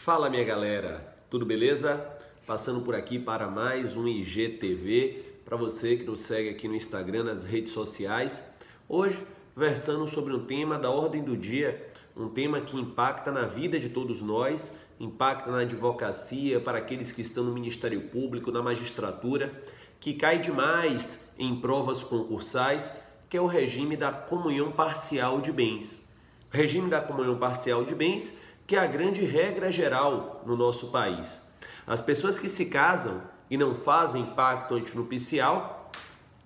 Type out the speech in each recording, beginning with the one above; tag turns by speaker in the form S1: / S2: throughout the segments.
S1: Fala minha galera, tudo beleza? Passando por aqui para mais um IGTV, para você que nos segue aqui no Instagram, nas redes sociais. Hoje, versando sobre um tema da ordem do dia, um tema que impacta na vida de todos nós, impacta na advocacia, para aqueles que estão no Ministério Público, na magistratura, que cai demais em provas concursais, que é o regime da comunhão parcial de bens. O regime da comunhão parcial de bens, que é a grande regra geral no nosso país. As pessoas que se casam e não fazem pacto antinupcial,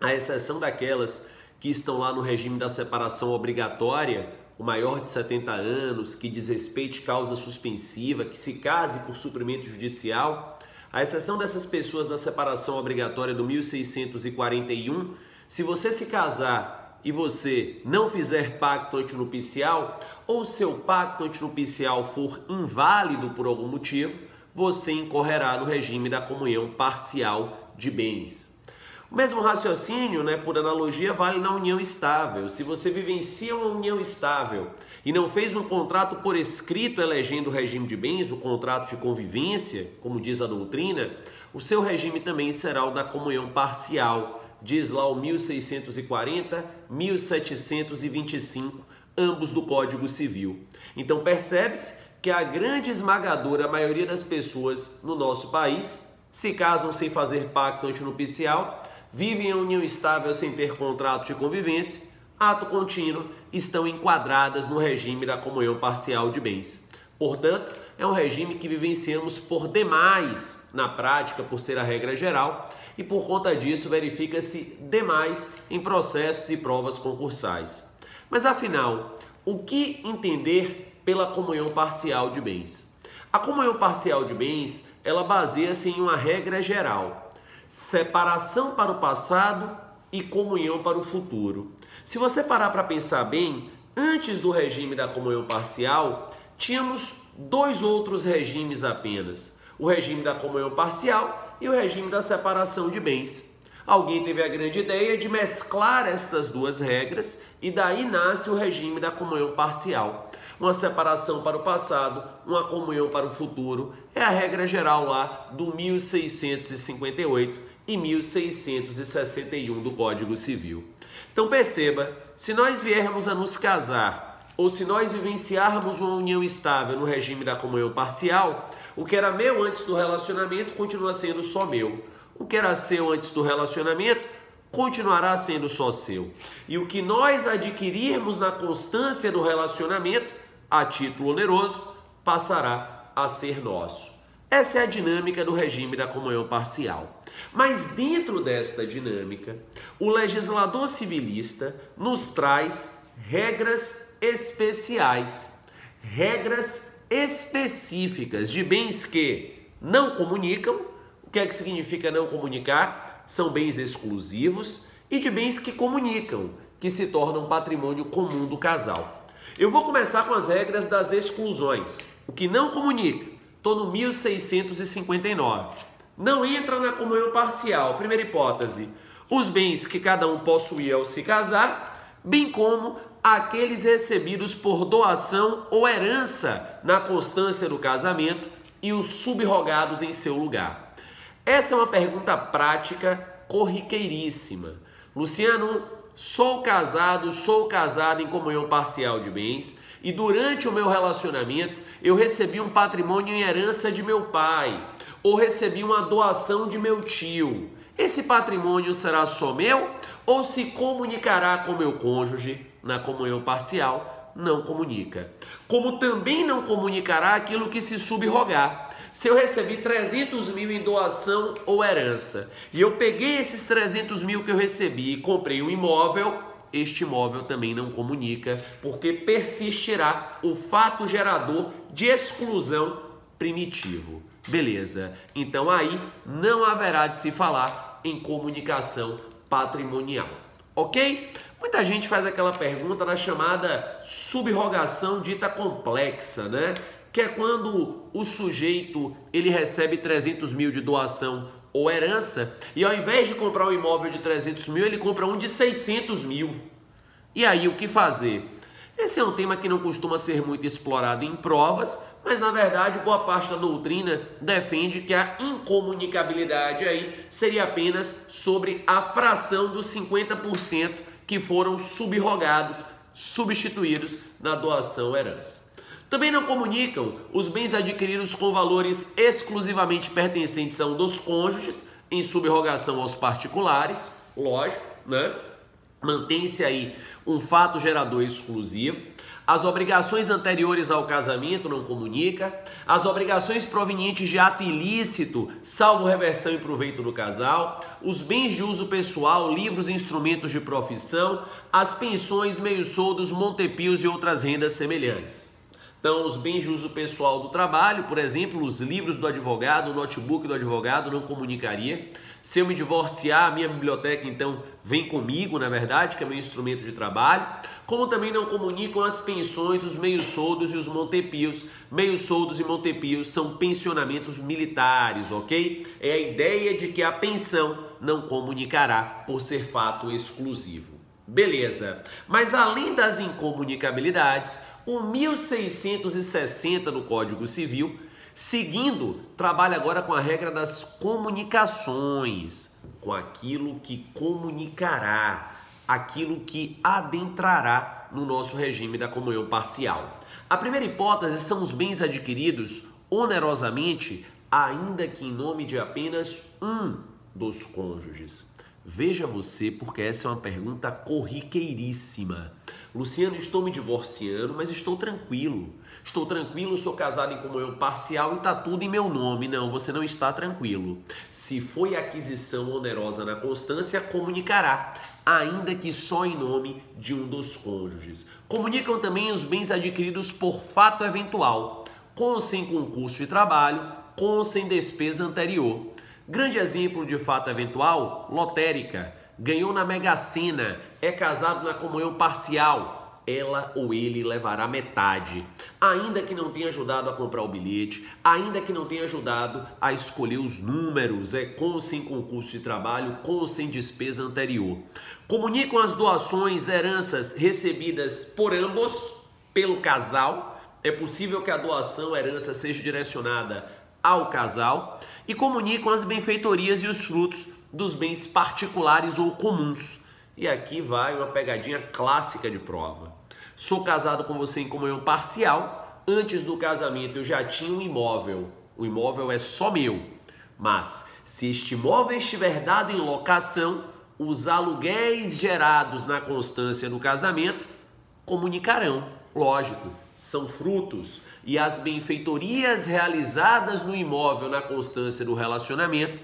S1: à exceção daquelas que estão lá no regime da separação obrigatória, o maior de 70 anos, que desrespeite causa suspensiva, que se case por suprimento judicial, à exceção dessas pessoas da separação obrigatória do 1641, se você se casar e você não fizer pacto antinupcial, ou seu pacto antinupcial for inválido por algum motivo, você incorrerá no regime da comunhão parcial de bens. O mesmo raciocínio, por analogia, vale na união estável. Se você vivencia uma união estável e não fez um contrato por escrito elegendo o regime de bens, o contrato de convivência, como diz a doutrina, o seu regime também será o da comunhão parcial. Diz lá o 1640, 1725, ambos do Código Civil. Então percebe-se que a grande esmagadora maioria das pessoas no nosso país se casam sem fazer pacto antinupcial, vivem em união estável sem ter contrato de convivência, ato contínuo, estão enquadradas no regime da comunhão parcial de bens. Portanto, é um regime que vivenciamos por demais na prática, por ser a regra geral, e por conta disso verifica-se demais em processos e provas concursais. Mas afinal, o que entender pela comunhão parcial de bens? A comunhão parcial de bens, ela baseia-se em uma regra geral: separação para o passado e comunhão para o futuro. Se você parar para pensar bem, antes do regime da comunhão parcial, tínhamos dois outros regimes apenas: o regime da comunhão parcial e o regime da separação de bens. Alguém teve a grande ideia de mesclar estas duas regras e daí nasce o regime da comunhão parcial. Uma separação para o passado, uma comunhão para o futuro, é a regra geral lá do 1658 e 1661 do Código Civil. Então perceba, se nós viermos a nos casar ou se nós vivenciarmos uma união estável no regime da comunhão parcial, o que era meu antes do relacionamento continua sendo só meu. O que era seu antes do relacionamento continuará sendo só seu. E o que nós adquirirmos na constância do relacionamento, a título oneroso, passará a ser nosso. Essa é a dinâmica do regime da comunhão parcial. Mas dentro desta dinâmica, o legislador civilista nos traz regras especiais, regras específicas de bens que não comunicam. O que é que significa não comunicar? São bens exclusivos, e de bens que comunicam, que se tornam patrimônio comum do casal. Eu vou começar com as regras das exclusões. O que não comunica, estou no 1659. Não entra na comunhão parcial. Primeira hipótese: os bens que cada um possuía ao se casar, bem como aqueles recebidos por doação ou herança na constância do casamento e os subrogados em seu lugar. Essa é uma pergunta prática corriqueiríssima. Luciano, sou casado em comunhão parcial de bens e durante o meu relacionamento eu recebi um patrimônio em herança de meu pai ou recebi uma doação de meu tio. Esse patrimônio será só meu ou se comunicará com meu cônjuge? Na comunhão parcial, não comunica. Como também não comunicará aquilo que se subrogar. Se eu recebi 300 mil em doação ou herança e eu peguei esses 300 mil que eu recebi e comprei um imóvel, este imóvel também não comunica, porque persistirá o fato gerador de exclusão primitivo. Beleza, então aí não haverá de se falar em comunicação patrimonial, ok? Muita gente faz aquela pergunta na chamada subrogação dita complexa, Que é quando o sujeito ele recebe 300 mil de doação ou herança e ao invés de comprar um imóvel de 300 mil, ele compra um de 600 mil. E aí o que fazer? Esse é um tema que não costuma ser muito explorado em provas, mas na verdade boa parte da doutrina defende que a incomunicabilidade aí seria apenas sobre a fração dos 50% que foram subrogados, substituídos na doação ou herança. Também não comunicam os bens adquiridos com valores exclusivamente pertencentes a um dos cônjuges, em subrogação aos particulares, lógico, né? Mantém-se aí um fato gerador exclusivo. As obrigações anteriores ao casamento não comunica. As obrigações provenientes de ato ilícito, salvo reversão e proveito do casal. Os bens de uso pessoal, livros e instrumentos de profissão. As pensões, meios-soldos, montepios e outras rendas semelhantes. Então, os bens de uso pessoal do trabalho, por exemplo, os livros do advogado, o notebook do advogado não comunicaria. Se eu me divorciar, a minha biblioteca, então, vem comigo, na verdade, que é meu instrumento de trabalho. Como também não comunicam as pensões, os meios-soldos e os montepios. Meios-soldos e montepios são pensionamentos militares, ok? É a ideia de que a pensão não comunicará por ser fato exclusivo. Beleza, mas além das incomunicabilidades, o 1660 do Código Civil, seguindo, trabalha agora com a regra das comunicações, com aquilo que comunicará, aquilo que adentrará no nosso regime da comunhão parcial. A primeira hipótese são os bens adquiridos onerosamente, ainda que em nome de apenas um dos cônjuges. Veja você, porque essa é uma pergunta corriqueiríssima. Luciano, estou me divorciando, mas estou tranquilo. Estou tranquilo, sou casado em comunhão parcial e está tudo em meu nome. Não, você não está tranquilo. Se foi aquisição onerosa na constância, comunicará, ainda que só em nome de um dos cônjuges. Comunicam também os bens adquiridos por fato eventual, com ou sem concurso de trabalho, com ou sem despesa anterior. Grande exemplo de fato eventual, lotérica. Ganhou na Mega Sena, é casado na comunhão parcial. Ela ou ele levará metade. Ainda que não tenha ajudado a comprar o bilhete, ainda que não tenha ajudado a escolher os números, com ou sem concurso de trabalho, com ou sem despesa anterior. Comunicam as doações, heranças recebidas por ambos, pelo casal. É possível que a doação, a herança seja direcionada ao casal, e comunicam as benfeitorias e os frutos dos bens particulares ou comuns. E aqui vai uma pegadinha clássica de prova. Sou casado com você em comunhão parcial, antes do casamento eu já tinha um imóvel, o imóvel é só meu, mas se este imóvel estiver dado em locação, os aluguéis gerados na constância do casamento comunicarão, lógico, são frutos, e as benfeitorias realizadas no imóvel na constância do relacionamento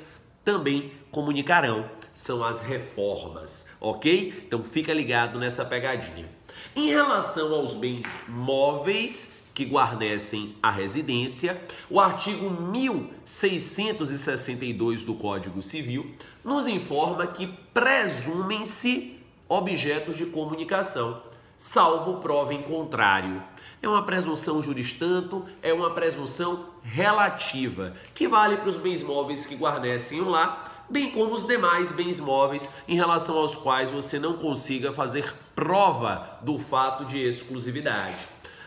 S1: também comunicarão, são as reformas, ok? Então fica ligado nessa pegadinha. Em relação aos bens móveis que guarnecem a residência, o artigo 1662 do Código Civil nos informa que presumem-se objetos de comunicação, salvo prova em contrário. É uma presunção juris tanto, é uma presunção relativa, que vale para os bens móveis que guarnecem o lar, bem como os demais bens móveis em relação aos quais você não consiga fazer prova do fato de exclusividade.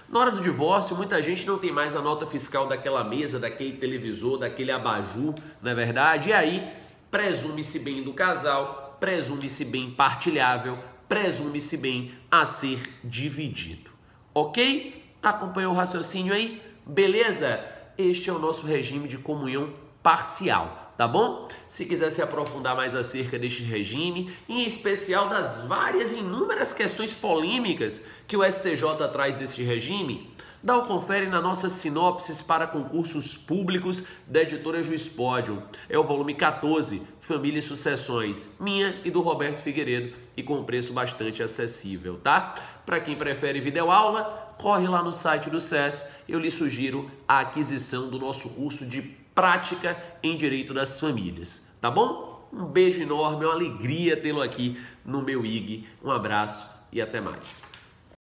S1: Na hora do divórcio, muita gente não tem mais a nota fiscal daquela mesa, daquele televisor, daquele abajur, não é verdade? E aí, presume-se bem do casal, presume-se bem partilhável, presume-se bem a ser dividido. Ok? Acompanhou o raciocínio aí? Beleza? Este é o nosso regime de comunhão parcial, tá bom? Se quiser se aprofundar mais acerca deste regime, em especial das várias inúmeras questões polêmicas que o STJ traz deste regime, dá um confere na nossa sinopses para concursos públicos da editora Juiz Pódio. É o volume 14, Família e Sucessões, minha e do Roberto Figueiredo, e com preço bastante acessível, tá? Para quem prefere videoaula, corre lá no site do SES, eu lhe sugiro a aquisição do nosso curso de Prática em Direito das Famílias, tá bom? Um beijo enorme, é uma alegria tê-lo aqui no meu IG. Um abraço e até mais.